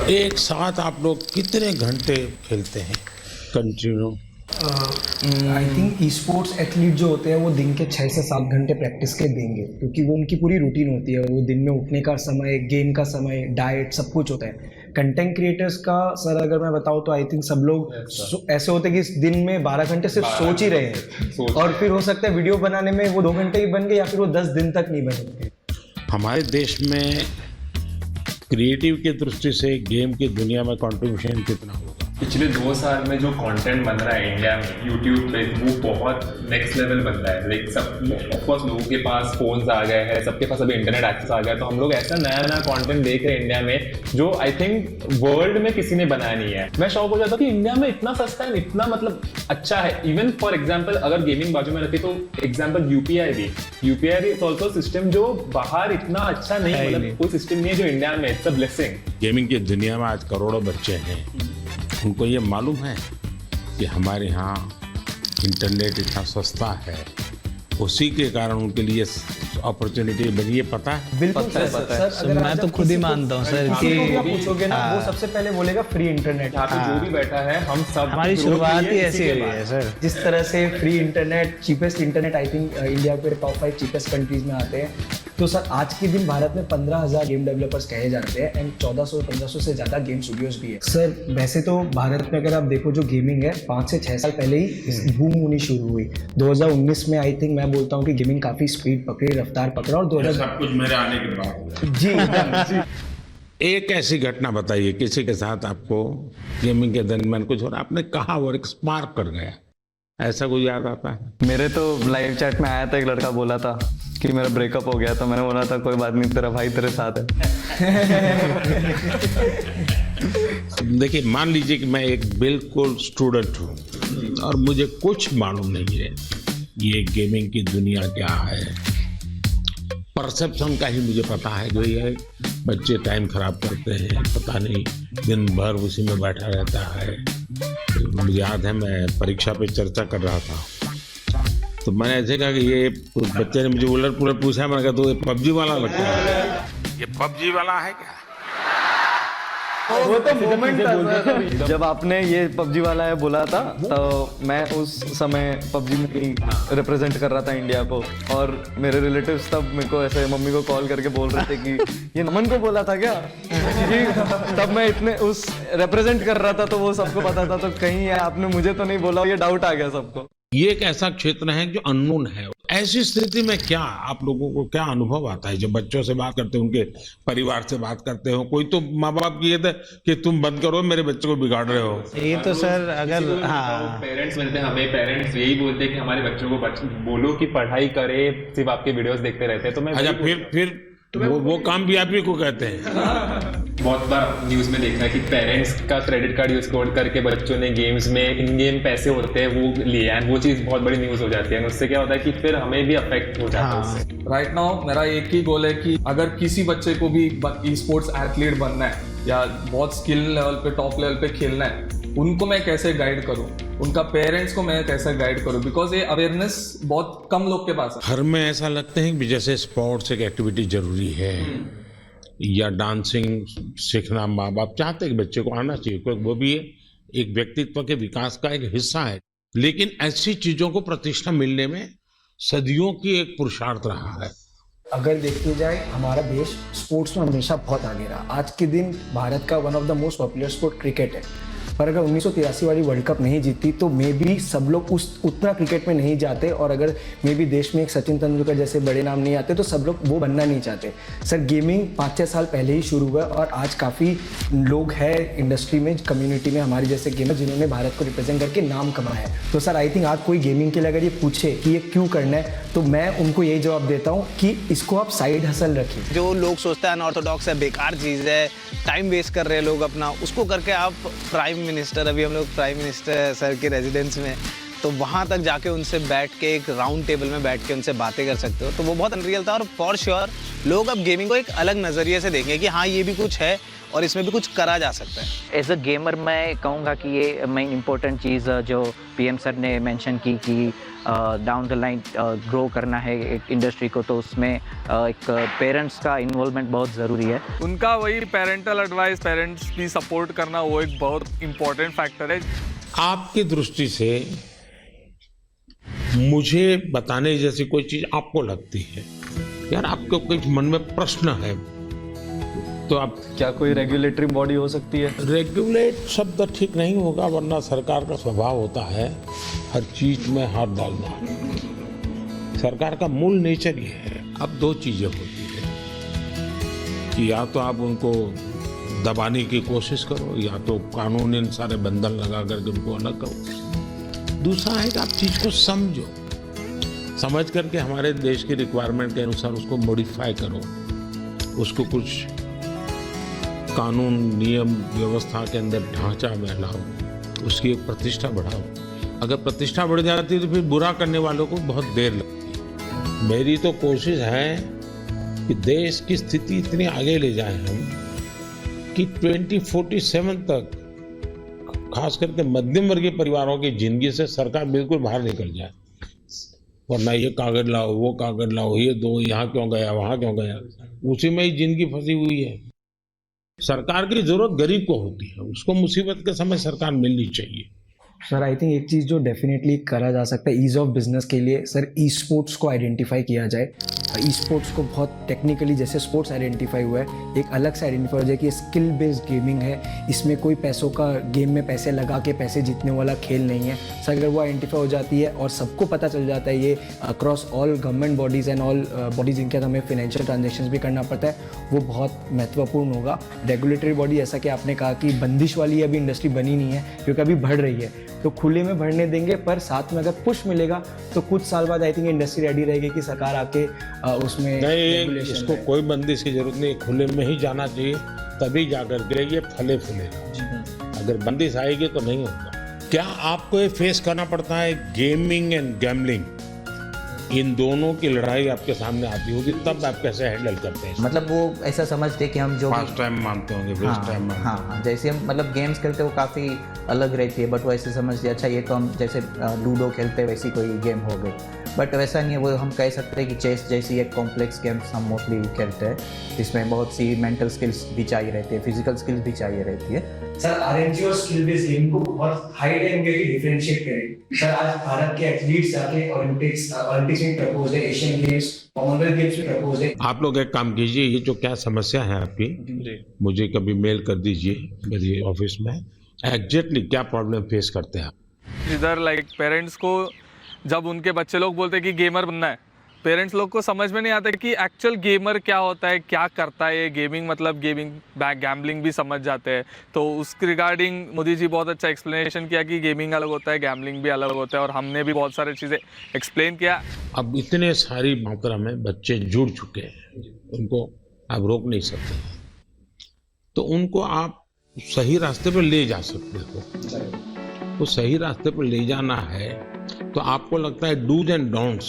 एक साथ आप लोग कितने घंटे खेलते हैं continue? I think e sports athlete जो होते हैं वो दिन के 6 से 7 घंटे प्रैक्टिस के देंगे, क्योंकि वो उनकी पूरी रूटीन होती है। वो दिन में उठने का समय, गेम का समय, डाइट, सब कुछ होता है। कंटेंट क्रिएटर्स का सर अगर मैं बताऊँ तो आई थिंक सब लोग ऐसे होते हैं कि दिन में 12 घंटे सिर्फ सोच ही रहे हैं, और फिर हो सकता है वीडियो बनाने में वो 2 घंटे ही बन गए या फिर वो 10 दिन तक नहीं बने। हमारे देश में क्रिएटिव की दृष्टि से गेम की दुनिया में कंट्रीब्यूशन कितना होगा? पिछले 2 साल में जो कंटेंट बन रहा है इंडिया में यूट्यूब पे, वो बहुत नेक्स्ट लेवल बन रहा है। लाइक सब ऑफकोर्स लोगों के पास फोन्स आ गए हैं, सबके पास अभी इंटरनेट एक्सेस आ गया है, तो हम लोग ऐसा नया नया कंटेंट देख रहे हैं इंडिया में जो आई थिंक वर्ल्ड में किसी ने बनाया नहीं है। मैं शौक हो जाता हूँ कि इंडिया में इतना सस्ता है, इतना मतलब अच्छा है। इवन फॉर एग्जाम्पल अगर गेमिंग बाजू में रखी तो example UPI is also system जो बाहर इतना अच्छा नहीं, मतलब कोई सिस्टम नहीं है जो इंडिया में। It's a blessing. गेमिंग की दुनिया में आज करोड़ों बच्चे हैं, उनको ये मालूम है कि हमारे यहाँ इंटरनेट इतना सस्ता है, उसी के कारण उनके लिए अपॉर्चुनिटी बनी है। पता है? बिल्कुल सर, सर मैं तो खुद ही मानता हूँ सर कि पूछोगे ना वो सबसे पहले बोलेगा फ्री इंटरनेट। यहाँ पे जो भी बैठा है हम सब, हमारी शुरुआत ही ऐसी हुई है सर। जिस तरह से free internet, cheapest internet I think India के टॉप 5 चीपेस्ट कंट्रीज में आते हैं। तो सर आज के दिन भारत में 15,000 गेम डेवलपर्स कहे जाते हैं एंड 1400-1500 से ज़्यादा गेम स्टूडियोज भी है। सर वैसे तो भारत में अगर आप देखो जो गेमिंग है 5 से 6 साल पहले ही बूम होनी शुरू हुई। 2019 में आई थिंक मैं बोलता हूँ कि गेमिंग काफ़ी स्पीड पकड़ी, रफ्तार पकड़ा, और सब कुछ मेरे आने के बाद जी एक ऐसी घटना बताइए किसी के साथ आपको गेमिंग के दरमियान कुछ हो रहा, आपने कहा और एक स्पार्क कर गया, ऐसा कुछ याद आता है? मेरे तो लाइव चैट में आया था, एक लड़का बोला था कि मेरा ब्रेकअप हो गया, तो मैंने बोला था कोई बात नहीं, तेरा भाई तेरे साथ है। देखिए मान लीजिए कि मैं एक बिल्कुल स्टूडेंट हूँ और मुझे कुछ मालूम नहीं है ये गेमिंग की दुनिया क्या है। परसेप्शन का ही मुझे पता है जो ये बच्चे टाइम खराब करते हैं, पता नहीं दिन भर उसी में बैठा रहता है। मुझे याद है मैं परीक्षा पे चर्चा कर रहा था, तो मैंने ऐसे कहा कि ये बच्चे ने मुझे उलट पुलट पूछा, मैंने कहा तो ये पबजी वाला लगता है, ये पबजी वाला है क्या? वो तो मोमेंट था सर, जब आपने ये पबजी वाला है बोला था, तो मैं उस समय पबजी में रिप्रेजेंट कर रहा था इंडिया को, और मेरे रिलेटिव्स तब मेरे को ऐसे मम्मी को कॉल करके बोल रहे थे कि ये नमन को बोला था क्या, क्योंकि तब मैं इतने उस रिप्रेजेंट कर रहा था तो वो सबको पता था, तो कहीं आपने मुझे तो नहीं बोला, ये डाउट आ गया सबको। ये एक ऐसा क्षेत्र है जो अननोन है। ऐसी स्थिति में क्या आप लोगों को क्या अनुभव आता है जब बच्चों से बात करते हो, उनके परिवार से बात करते हो? कोई तो माँ बाप ये थे कि तुम बंद करो, मेरे बच्चे को बिगाड़ रहे हो। ये तो सर अगर पेरेंट्स मिलते हैं हमें, पेरेंट्स यही बोलते हैं कि हमारे बच्चों को बोलो कि पढ़ाई करे, सिर्फ आपके वीडियोस देखते रहते हैं। तो मैं अच्छा फिर वो काम भी आप ही को कहते हैं। बहुत बार न्यूज में देखा है कि पेरेंट्स का क्रेडिट कार्ड यूज करके बच्चों ने गेम्स में इन गेम पैसे होते हैं वो लिए, एंड वो चीज बहुत बड़ी न्यूज हो जाती है। उससे क्या होता है कि फिर हमें भी अफेक्ट हो जाता है उससे। राइट नाउ मेरा एक ही गोल है कि अगर किसी बच्चे को भी ई स्पोर्ट्स एथलीट बनना है या बहुत स्किल लेवल पे, टॉप लेवल पे खेलना है, उनको मैं कैसे गाइड करूं, उनका पेरेंट्स को मैं कैसे गाइड करूं, बिकॉज ये अवेयरनेस बहुत कम लोग के पास है। घर में ऐसा लगता है कि जैसे स्पोर्ट्स एक एक्टिविटी जरूरी है या डांसिंग सीखना माँ बाप चाहते हैं कि बच्चे को आना चाहिए, क्योंकि वो भी एक व्यक्तित्व के विकास का एक हिस्सा है। लेकिन ऐसी चीजों को प्रतिष्ठा मिलने में सदियों की एक पुरुषार्थ रहा है। अगर देखी जाए हमारा देश स्पोर्ट्स में हमेशा बहुत आगे रहा। आज के दिन भारत का one of the most popular sport cricket है, पर अगर 1983 वाली वर्ल्ड कप नहीं जीती तो मे बी सब लोग उतना क्रिकेट में नहीं जाते, और अगर मे बी देश में एक सचिन तेंदुलकर जैसे बड़े नाम नहीं आते तो सब लोग वो बनना नहीं चाहते। सर गेमिंग 5-6 साल पहले ही शुरू हुआ और आज काफ़ी लोग हैं इंडस्ट्री में, कम्युनिटी में हमारे जैसे गेमर जिन्होंने भारत को रिप्रेजेंट करके नाम कमाया है। तो सर आई थिंक आज कोई गेमिंग के लिए अगर ये पूछे कि ये क्यों करना है, तो मैं उनको यही जवाब देता हूँ कि इसको आप साइड हसल रखिए। जो लोग सोचते हैं अनऑर्थोडॉक्स है, बेकार चीज़ है, टाइम वेस्ट कर रहे हैं लोग अपना, उसको करके आप प्राइम मिनिस्टर, अभी हम लोग प्राइम मिनिस्टर सर के रेजिडेंस में, तो वहाँ तक जाके उनसे बैठ के एक राउंड टेबल में बैठ के उनसे बातें कर सकते हो, तो वो बहुत अनरियल था। और फॉर श्योर लोग अब गेमिंग को एक अलग नज़रिए से देखेंगे कि हाँ ये भी कुछ है और इसमें भी कुछ करा जा सकता है। एज अ गेमर मैं कहूँगा कि ये मेन इम्पोर्टेंट चीज़ जो पीएम सर ने मेंशन की कि डाउन द लाइन ग्रो करना है एक इंडस्ट्री को, तो उसमें एक पेरेंट्स का इन्वॉल्वमेंट बहुत ज़रूरी है। उनका वही पेरेंटल एडवाइस, पेरेंट्स की सपोर्ट करना, वो एक बहुत इम्पोर्टेंट फैक्टर है। आपकी दृष्टि से मुझे बताने जैसी कोई चीज आपको लगती है, यार आपको कुछ मन में प्रश्न है, तो आप क्या कोई रेगुलेटरी बॉडी हो सकती है? रेगुलेट शब्द ठीक नहीं होगा, वरना सरकार का स्वभाव होता है हर चीज में हाथ डालना। सरकार का मूल नेचर ये है। अब दो चीजें होती है कि या तो आप उनको दबाने की कोशिश करो, या तो कानून इन सारे बंधन लगा करके उनको अलग करो। दूसरा है कि आप चीज को समझो, समझ करके हमारे देश की रिक्वायरमेंट के अनुसार उसको मॉडिफाई करो, उसको कुछ कानून नियम व्यवस्था के अंदर ढांचा में लाओ, उसकी एक प्रतिष्ठा बढ़ाओ। अगर प्रतिष्ठा बढ़ जाती है तो फिर बुरा करने वालों को बहुत देर लगती है। मेरी तो कोशिश है कि देश की स्थिति इतनी आगे ले जाएं हम कि 2047 तक खास करके मध्यम वर्गीय परिवारों की जिंदगी से सरकार बिल्कुल बाहर निकल जाए। वरना ये कागज लाओ, वो कागज लाओ, ये दो, यहाँ क्यों गया, वहाँ क्यों गया, उसी में ही जिंदगी फंसी हुई है। सरकार की जरूरत गरीब को होती है, उसको मुसीबत के समय सरकार मिलनी चाहिए। सर आई थिंक एक चीज़ जो डेफिनेटली करा जा सकता है ईज़ ऑफ बिजनेस के लिए, सर ई स्पोर्ट्स को आइडेंटिफाई किया जाए। ई स्पोर्ट्स को बहुत टेक्निकली जैसे स्पोर्ट्स आइडेंटिफाई हुआ है, एक अलग से आइडेंटिफाई हो जाए कि स्किल बेस्ड गेमिंग है, इसमें कोई पैसों का गेम में पैसे लगा के पैसे जीतने वाला खेल नहीं है। सर अगर वो आइडेंटिफाई हो जाती है और सबको पता चल जाता है, ये across all government bodies and all bodies जिनके हमें फाइनेंशियल ट्रांजेक्शन भी करना पड़ता है, वो बहुत महत्वपूर्ण होगा। रेगुलेटरी बॉडी, जैसा कि आपने कहा कि बंदिश वाली अभी इंडस्ट्री बनी नहीं है क्योंकि अभी बढ़ रही है, तो खुले में बढ़ने देंगे, पर साथ में अगर पुश मिलेगा तो कुछ साल बाद आई थिंक इंडस्ट्री रेडी रहेगी कि सरकार आके उसमें नहीं, इसको कोई बंदिश की जरूरत नहीं, खुले में ही जाना चाहिए, तभी जाकर के ये फले फूलेगा। अगर बंदिश आएगी तो नहीं होगा। क्या आपको ये फेस करना पड़ता है गेमिंग एंड गैम्बलिंग, इन दोनों की लड़ाई आपके सामने आती होगी, तब आप कैसे हैंडल करते हैं? मतलब वो ऐसा समझते कि हम जो फास्ट टाइम मानते होंगे, वेस्ट टाइम मानते होंगे। हाँ, जैसे हम मतलब गेम्स खेलते वो काफ़ी अलग रहती है, बट वो ऐसे समझते अच्छा ये तो हम जैसे लूडो खेलते हैं वैसी कोई गेम हो गई, बट वैसा नहीं है। वो हम कह सकते हैं कि चेस जैसी एक कॉम्प्लेक्स गेम्स हम मोस्टली खेलते हैं, जिसमें बहुत सी मेंटल स्किल्स भी चाहिए रहती है, फिजिकल स्किल्स भी चाहिए रहती है। सर आरएनजी और स्किल बेस्ड गेम को बहुत हाई टाइम के डिफरेंशिएट करें। सर आज भारत के एथलीट्स आके ओलंपिक्स में प्रपोज है, एशियन गेम्स, कॉमनवेल्थ गेम्स में प्रपोज है। आप लोग एक काम कीजिए, ये जो क्या समस्या है आपकी, मुझे कभी मेल कर दीजिए मेरी ऑफिस में, एग्जैक्टली क्या प्रॉब्लम फेस करते हैं आप। इधर लाइक पेरेंट्स को जब उनके बच्चे लोग बोलते हैं कि गेमर बनना है, पेरेंट्स लोग को समझ में नहीं आता कि एक्चुअल गेमर क्या होता है, क्या करता है। गेमिंग मतलब गेमिंग, गैम्बलिंग भी समझ जाते हैं। तो उसके रिगार्डिंग मोदी जी बहुत अच्छा एक्सप्लेनेशन किया कि गेमिंग अलग होता है, गैम्बलिंग भी अलग होता है, और हमने भी बहुत सारी चीज़ें एक्सप्लेन किया। अब इतने सारी मात्रा में बच्चे जुड़ चुके हैं, उनको आप रोक नहीं सकते, तो उनको आप सही रास्ते पर ले जा सकते हो। तो सही रास्ते पर ले जाना है तो आपको लगता है डूज एंड डोंट्स,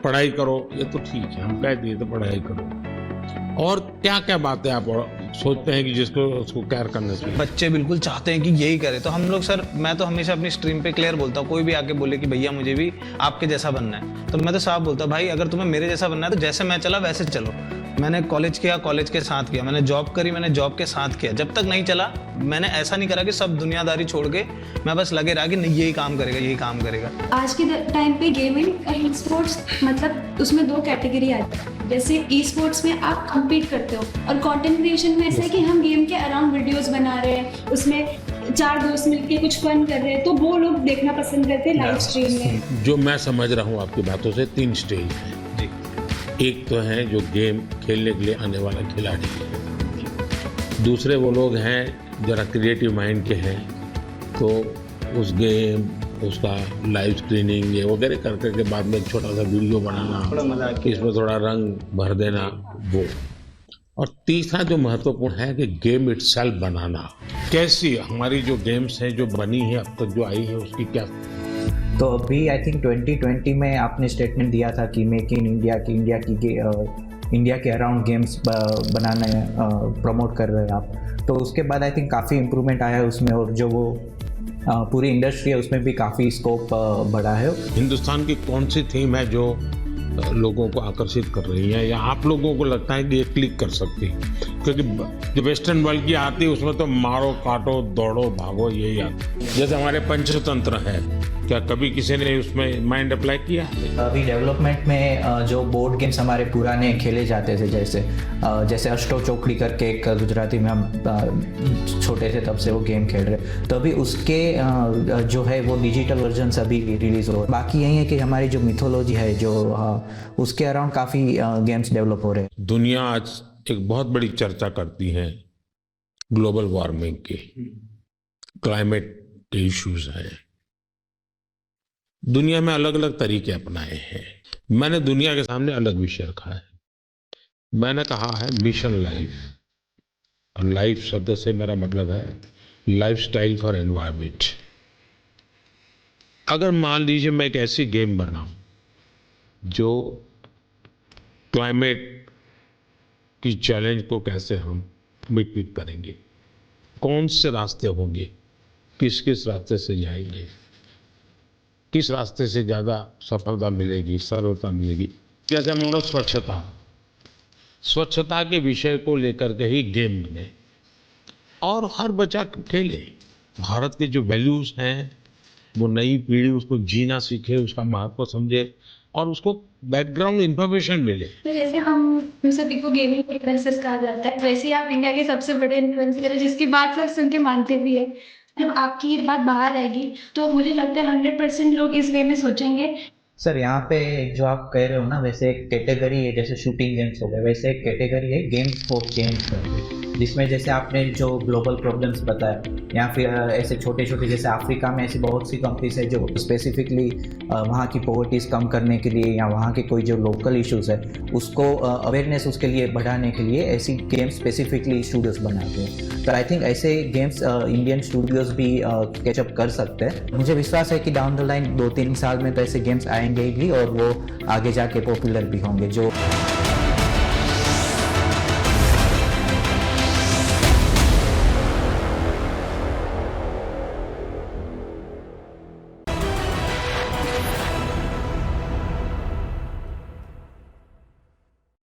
पढ़ाई करो, ये तो ठीक है, हम कह दिए तो पढ़ाई करो, और क्या क्या बातें आप सोचते हैं कि जिसको उसको केयर करना चाहिए? बच्चे बिल्कुल चाहते हैं कि यही करे, तो हम लोग सर, मैं तो हमेशा अपनी स्ट्रीम पे क्लियर बोलता हूँ, कोई भी आके बोले कि भैया मुझे भी आपके जैसा बनना है, तो मैं तो साफ बोलता हूँ भाई अगर तुम्हें मेरे जैसा बनना है तो जैसे मैं चला वैसे चलो। मैंने कॉलेज किया, कॉलेज के साथ किया, मैंने जॉब करी, मैंने जॉब के साथ किया, जब तक नहीं चला मैंने ऐसा नहीं करा कि सब दुनियादारी छोड़ के मैं बस लगे रहा कि नहीं यही काम करेगा, यही काम करेगा। आज के टाइम पे गेमिंग और स्पोर्ट्स मतलब उसमें दो कैटेगरी आती है। जैसे ई स्पोर्ट्स में आप कम्पीट करते हो, और कंटेंट क्रिएशन में ऐसा है कि हम गेम के अराउंड वीडियोस बना रहे हैं, उसमें 4 दोस्त मिलके कुछ फन कर रहे हैं, तो वो लोग देखना पसंद करते हैं लाइव स्ट्रीम में। जो मैं समझ रहा हूँ आपकी बातों से 3 स्टेज है। एक तो है जो गेम खेलने के लिए आने वाला खिलाड़ी है, दूसरे वो लोग हैं जरा क्रिएटिव माइंड के हैं, तो उस गेम उसका लाइव स्क्रीनिंग ये वगैरह कर करके बाद में एक छोटा सा वीडियो बनाना, इसमें थोड़ा रंग भर देना वो। और तीसरा जो महत्वपूर्ण है कि गेम इटसेल्फ बनाना। कैसी हमारी जो गेम्स हैं जो बनी है अब तक जो आई है उसकी क्या? तो अभी आई थिंक 2020 में आपने स्टेटमेंट दिया था कि मेक इन इंडिया की इंडिया के अराउंड गेम्स बनाने प्रमोट कर रहे हैं आप, तो उसके बाद आई थिंक काफ़ी इम्प्रूवमेंट आया है उसमें, और जो वो पूरी इंडस्ट्री है उसमें भी काफ़ी स्कोप बढ़ा है। हिंदुस्तान की कौन सी थीम है जो लोगों को आकर्षित कर रही है, या आप लोगों को लगता है कि ये क्लिक कर सकती है? क्योंकि जो वेस्टर्न वर्ल्ड की आती है उसमें तो मारो काटो दौड़ो भागो यही आता है। जैसे हमारे पंचतंत्र है, क्या कभी किसी ने उसमें माइंड अप्लाई किया है? अभी डेवलपमेंट में जो बोर्ड गेम्स हमारे पुराने खेले जाते थे, जैसे अष्टो चौकड़ी करके एक गुजराती में हम छोटे थे तब से वो गेम खेल रहे, तो अभी उसके जो है वो डिजिटल वर्जन अभी रिलीज हो। बाकी यही है कि हमारी जो मिथोलॉजी है जो उसके अराउंड काफ़ी गेम्स डेवलप हो रहे हैं। दुनिया आज एक बहुत बड़ी चर्चा करती है ग्लोबल वार्मिंग की, क्लाइमेट के इश्यूज हैं। दुनिया में अलग अलग तरीके अपनाए हैं। मैंने दुनिया के सामने अलग विषय रखा है। मैंने कहा है मिशन लाइफ, और लाइफ शब्द से मेरा मतलब है लाइफस्टाइल फॉर एनवायरनमेंट। अगर मान लीजिए मैं एक ऐसी गेम बनाऊं जो क्लाइमेट की चैलेंज को कैसे हम मिट करेंगे, कौन से रास्ते होंगे, किस किस रास्ते से जाएंगे, किस रास्ते से ज़्यादा सफलता मिलेगी, सरलता मिलेगी। जैसे हम लोग स्वच्छता के विषय को लेकर के ही गेम बने और हर बच्चा खेले। भारत के जो वैल्यूज़ हैं वो नई पीढ़ी उसको जीना सीखे, उसका महत्व समझे और उसको बैकग्राउंड इंफॉर्मेशन मिले। तो जैसे हम सभी को गेमिंग इन्फ्लुएंसर्स कहा जाता है, वैसे ही आप इंडिया के सबसे बड़े इन्फ्लुएंसर हैं जिसकी बात सब सुन के मानते भी है। जब आपकी ये बात बाहर आएगी तो मुझे लगता है 100% लोग इस वे में सोचेंगे। सर यहाँ पे जो आप कह रहे हो ना, वैसे एक कैटेगरी है, जैसे शूटिंग गेम्स हो गए, वैसे एक कैटेगरी है गेम्स फॉर चेंज करके, जिसमें जैसे आपने जो ग्लोबल प्रॉब्लम्स बताया, या फिर ऐसे छोटे छोटे जैसे अफ्रीका में ऐसी बहुत सी कंट्रीज है जो स्पेसिफिकली वहाँ की पॉवर्टीज़ कम करने के लिए या वहाँ के कोई जो लोकल इश्यूज़ है उसको अवेयरनेस उसके लिए बढ़ाने के लिए ऐसी गेम्स स्पेसिफिकली स्टूडियोज़ बनाते हैं। तो आई थिंक ऐसे गेम्स इंडियन स्टूडियोज़ भी कैचअप कर सकते हैं। मुझे विश्वास है कि डाउन द लाइन 2-3 साल में तो ऐसे गेम्स आएंगे ही, और वो आगे जाके पॉपुलर भी होंगे। जो